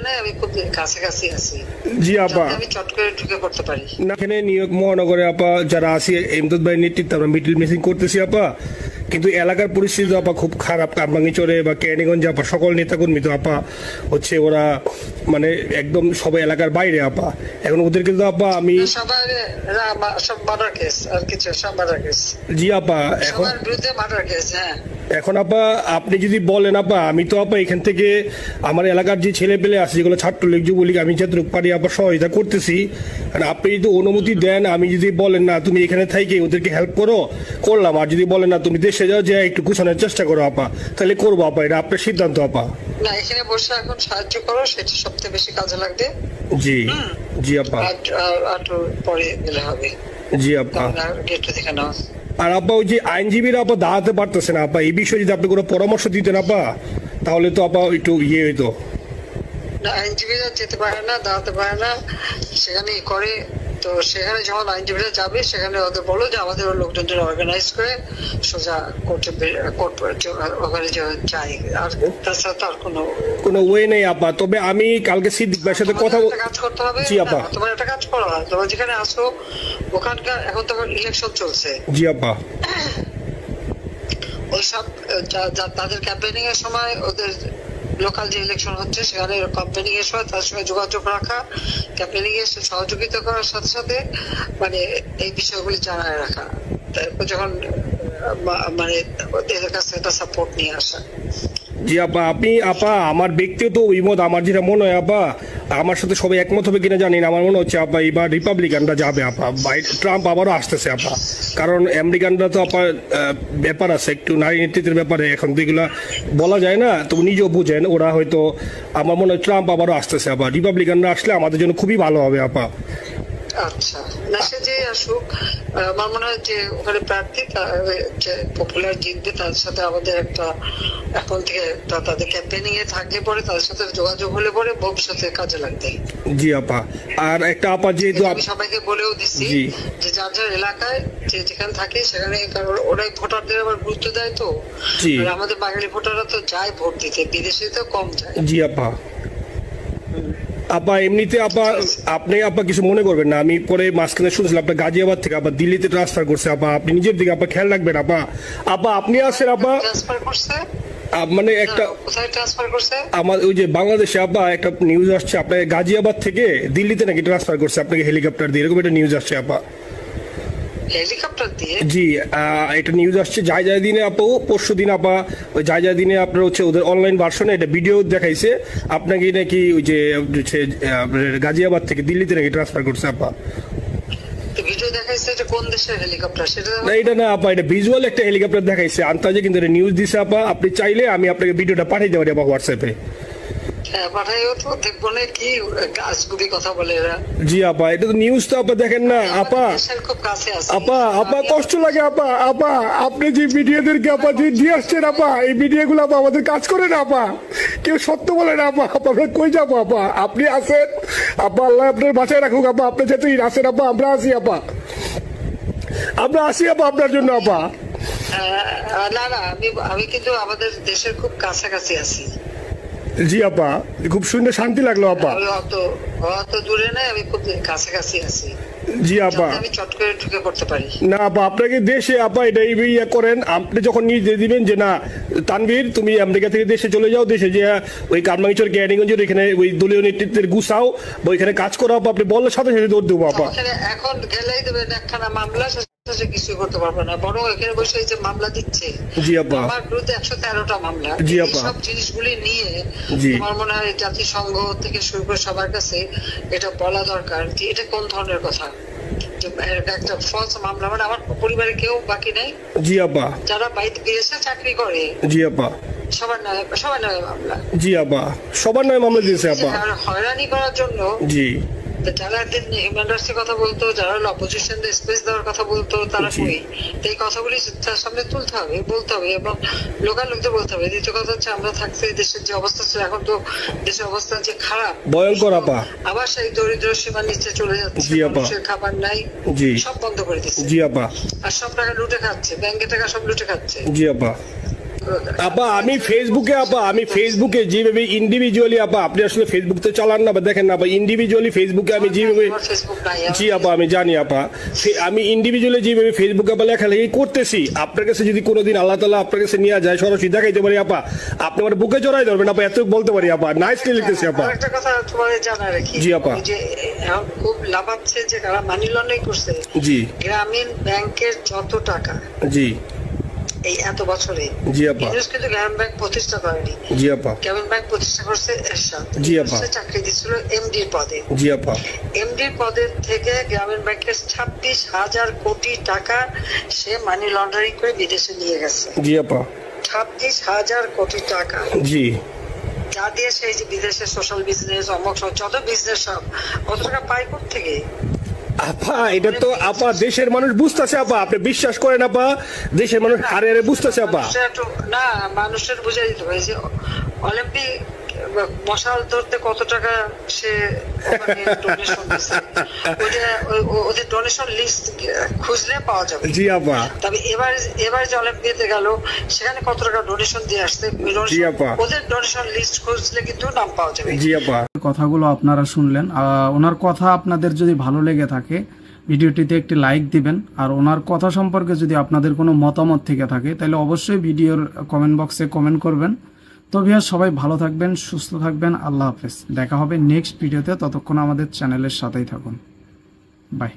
নাই, আমি খুব কাছাকাছি আছি। জি আপা, আমি চট করে ঢুকে পড়তে পারি না। এখানে নিউ ইয়র্ক মহানগরে আপা যারা আছি এমদাদ ভাই নেতৃত্বে আমরা মিডল মিসিং করতেছি আপা, কিন্তু এলাকার পরিস্থিতি আপা খুব খারাপ। কামরাঙ্গীরচরে বা কেরানীগঞ্জে আপা সকল নেতাকর্মী তো আপা হচ্ছে ওরা মানে একদম সবাই এলাকার বাইরে আপা। এখন ওদেরকে তো আপা আমি সবাই সব মার্ডার কেস আর কিছু সব মার্ডার কেস। জি আপা, এখন সবার বিরুদ্ধে মার্ডার কেস। হ্যাঁ এখন আপা আপনি যদি বলেন আপা, আমি তো আপা এখান থেকে আমার এলাকার যে ছেলে পেলে আছে যেগুলো ছাত্রলীগ যুবলীগ আমি যতটুকু পারি আপা সহায়তা করতেছি। আর আপনি যদি অনুমতি দেন, আমি যদি বলেন না তুমি এখানে থেকে ওদেরকে হেল্প করো, করলাম। আর যদি বলেন না তুমি দেশে যাও, যে একটু গুছানোর চেষ্টা করো আপা, তাহলে করবো আপা। এটা আপনার সিদ্ধান্ত আপা। না, এখানে বসে এখন সাহায্য করো, সেটা সবচেয়ে বেশি কাজে লাগবে। জি জি আপা, আর পরে গেলে হবে। জি আপা। গেটটা দেখে নাও। আর আপা ওই যে আইনজীবীরা আপা দাঁড়াতে পারতেছে না আপা, এই বিষয়ে যদি আপনি কোনো পরামর্শ দিতেন আপা, তাহলে তো আপা একটু ইয়ে হইতো। না, আইনজীবীরা যেতে পারে না, দাঁড়াতে পারে না, সেখানে করে। তো সেখানে যখন আইনজীবীরা যাবে, সেখানে ওদের বলো যে আমাদের লোকজনদের অর্গানাইজ করে সোজা কোর্টে ওখানে যাই। আর তাছাড়া তো আর কোনো ওয়ে নেই আপা। তবে আমি কালকে সিদ্দিক ভাইয়ের সাথে কথা কাজ করতে হবে। জি আপা, তোমার একটা কাজ করো, তোমার যেখানে আসো ওখানকার এখন তো ইলেকশন চলছে। জি আপা। ওইসব তাদের ক্যাম্পেনিং এর সময় ওদের লোকাল যে ইলেকশন হচ্ছে সেখানে ক্যাম্পেনিং এর সময় তার সঙ্গে যোগাযোগ রাখা, ক্যাম্পেনিং এর সহযোগিতা করার সাথে সাথে মানে এই বিষয়গুলি জানায় রাখা, তারপর যখন মানে ওদের কাছে একটা সাপোর্ট নিয়ে আসা। জি আপা, আপনি আপা আমার ব্যক্তিগত অভিমত, আমার যেটা মনে হয় আপা, আমার সাথে সবাই একমত হবে কিনা জানি না, আমার মনে হচ্ছে আপা এবার রিপাবলিকানরা যাবে আপা। ট্রাম্প আবারও আসতেছে আপা, কারণ আমেরিকানরা তো আপা ব্যাপার আছে একটু নারী নেতৃত্বের ব্যাপারে, এখন তো এগুলো বলা যায় না, তো নিজেও বুঝেন ওরা হয়তো। আমার মনে হয় ট্রাম্প আবারও আসতেছে আপা, রিপাবলিকানরা আসলে আমাদের জন্য খুবই ভালো হবে আপা। আচ্ছা, না সে যে আসুক, আমার মনে হয় যে ওখানে প্রার্থী যে পপুলার জিতবে, তার সাথে আমাদের একটা এখন থেকে তাদের ক্যাম্পেনিং এ থাকলে পরে তাদের সাথে যোগাযোগ হলে পরে ভবিষ্যতে কাজে লাগবে। জি আপা। আর একটা আপা যেহেতু আমি সবাইকে বলেও দিচ্ছি যে যার যার এলাকায় যে যেখানে থাকে সেখানে, কারণ ওরাই ভোটারদের আবার গুরুত্ব দেয়। তো আর আমাদের বাঙালি ভোটাররা তো যায় ভোট দিতে, বিদেশে তো কম যায়। জি আপা। আপা এমনিতে আপা আপনি আপা কিছু মনে করবেন না, আমি পরে মাঝখানে শুনছিলাম আপনার গাজিয়াবাদ থেকে আবার দিল্লিতে ট্রান্সফার করছে আপা, আপনি নিজের দিকে আপা খেয়াল রাখবেন আপা। আপা আপনি আসেন আপা, ট্রান্সফার করছে মানে একটা কোথায় ট্রান্সফার করছে আমার ওই যে বাংলাদেশে আপা একটা নিউজ আসছে আপনাকে গাজিয়াবাদ থেকে দিল্লিতে নাকি ট্রান্সফার করছে আপনাকে হেলিকপ্টার দিয়ে, এরকম একটা নিউজ আসছে আপা। হেলিকপ্টার দিয়ে? জি, এটা নিউজ আসছে যায় দিনে আপু, পরশু দিন আপা। ওই যায় দিনে আপনার হচ্ছে ওদের অনলাইন ভার্সনে এটা ভিডিও দেখাইছে আপনাকে নাকি ওই যে গাজিয়াবাদ থেকে দিল্লিতে নাকি ট্রান্সফার করছে আপা। ভিডিও দেখাইছে, এটা কোন দেশের হেলিকপ্টার সেটা? না এটা না আপা, এটা ভিজুয়াল একটা হেলিকপ্টার দেখাইছে আন্তাজে, কিন্তু এটা নিউজ দিছে আপা। আপনি চাইলে আমি আপনাকে ভিডিওটা পাঠিয়ে দেবো আপা হোয়াটসঅ্যাপে। জি আপা, এটা তো নিউজ তো আপা, দেখেন না আপা। আপা আপা কষ্ট লাগে আপা। আপা আপনি যে ভিডিওদেরকে আপা যে দিয়ে আসছেন আপা, এই ভিডিও গুলো আপা আমাদের কাজ করে না আপা, কেউ সত্য বলে না আপা। আপা আমরা কই যাবো আপা, আপনি আছেন আপা, আল্লাহ আপনার বাঁচায় রাখুক আপা। আপনি যেতেই আছেন আপা, আমরা আসি আপা, আমরা আসি আপা আপনার জন্য আপা। না না, আমি কিন্তু আমাদের দেশের খুব কাছাকাছি আছি। জি আপা, খুব শুনে শান্তি লাগলো আপা। অত দূরে নাই, আমি খুব কাছাকাছি আছি। জি আপা, আমি চট করে ঢুকে পড়তে পারি না আপা। আপনাকে দেশে আপা এটা ইয়ে করেন, আপনি যখন নির্দেশ দিবেন যে না তানভীর তুমি আমেরিকা থেকে দেশে চলে যাও, দেশে যে ওই কামরাঙ্গীরচর কেরানীগঞ্জের এখানে ওই দলীয় নেতৃত্বের গুছাও বা ওইখানে কাজ করো আপা, আপনি বললে সাথে সাথে দৌড় দেবো আপা। এখন গেলেই দেবেন একখানা মামলা, কিছু করতে পারবো না, বরং এখানে বসে যে মামলা দিচ্ছে। জি আপা, আমার বিরুদ্ধে 113টা মামলা। জি আপা, সব জিনিসগুলি নিয়ে আমার মনে হয় জাতিসংঘ থেকে শুরু করে সবার কাছে এটা বলা দরকার যে এটা কোন ধরনের কথা। একটা ফলস মামলা, মানে আমার পরিবারে কেউ বাকি নেই। জি আপা, যারা বাইরে বিদেশে চাকরি করে। জি আপা, সবার নয় মামলা। জি আপা, সবার নয় মামলা দিয়েছে আপা, হয়রানি করার জন্য। জি, যারা হিউম্যান রাইটস কথা বলতো, যারা অপোজিশন স্পেস দেওয়ার কথা বলতো, তারা কই? এই কথাগুলি তার সামনে তুলতে হবে, বলতে হবে, এবং লোকাল লোকদের বলতে হবে। দ্বিতীয় কথা হচ্ছে আমরা থাকতে দেশের যে অবস্থা ছিল, এখন তো দেশের অবস্থা যে খারাপ, ভয়ঙ্কর আপা। আবার সেই দরিদ্র সীমার নিচে চলে যাচ্ছে, মানুষের খাবার নাই, সব বন্ধ করে দিচ্ছে। জি আপা, আর সব টাকা লুটে খাচ্ছে, ব্যাংকের টাকা সব লুটে খাচ্ছে। জি আপা। আপা আমি ফেসবুকে যেভাবে ইন্ডিভিজুয়ালি আপা, আপনি আসলে ফেসবুক তো চালান না বা দেখেন না, আপা ইন্ডিভিজুয়ালি ফেসবুকে আমি যেভাবে, ফেসবুক নাই। জি আপা আমি জানি আপা, আমি ইন্ডিভিজুয়ালি যেভাবে ফেসবুকে আপা লেখালেখি করতেছি, আপনার কাছে যদি কোনোদিন আল্লাহ তাআলা আপনার কাছে নিয়ে যায়, সরাসরি দেখাইতে পারি আপা, আপনি আমার বুকে জড়াই ধরবেন আপা, এত বলতে পারি আপা। নাইসলি লিখতেছি আপা। একটা কথা তোমাদের জানা রাখি, জি আপা। যে এখন খুব লাভাচ্ছে যে কারা মানি লন্ডারিং করছে, জি গ্রামীণ ব্যাংকের যত টাকা জি এই এত বছরে, জি আপা। কিন্তু গ্রামীণ ব্যাংক প্রতিষ্ঠা করেনি। জি আপা। গ্রামীণ ব্যাংক প্রতিষ্ঠা করছে এরশাদ। জি আপা। চাকরি দিচ্ছিল এমডির পদে। জি আপা। এমডির পদের থেকে গ্রামীণ ব্যাংকের 26,000 কোটি টাকা সে মানি লন্ডারিং করে বিদেশে নিয়ে গেছে। জি আপা। 26,000 কোটি টাকা, জি যা দিয়ে সেই যে বিদেশে সোশ্যাল বিজনেস, অমক যত বিজনেস সব কত টাকা পায় থেকে। আপা এটা তো আপা দেশের মানুষ বুঝতেছে আপা, আপনি বিশ্বাস করেন আপা, দেশের মানুষ হারে হারে বুঝতেছে আপা। না, মানুষের বুঝাই দিতে হবে যে অলিম্পিক মশাল ধরতে কত টাকা সে ডোনেশন দিচ্ছে, ওদের ডোনেশন লিস্ট খুঁজলে পাওয়া যাবে। জি আপা। তবে এবার যে অলিম্পিয়াতে গেল সেখানে কত টাকা ডোনেশন দিয়ে আসছে, জি আপা। ওদের ডোনেশন লিস্ট খুঁজলে কিন্তু নাম পাওয়া যাবে। জি আপা। কথাগুলো আপনারা শুনলেন, ওনার কথা আপনাদের যদি ভালো লেগে থাকে ভিডিওটিতে একটি লাইক দিবেন, আর ওনার কথা সম্পর্কে যদি আপনাদের কোনো মতামত থেকে থাকে তাহলে অবশ্যই ভিডিওর কমেন্ট বক্সে কমেন্ট করবেন। তো ভিউয়ার্স, সবাই ভালো থাকবেন, সুস্থ থাকবেন, আল্লাহ হাফেজ। দেখা হবে নেক্সট ভিডিওতে, ততক্ষণ আমাদের চ্যানেলের সাথেই থাকুন। বাই।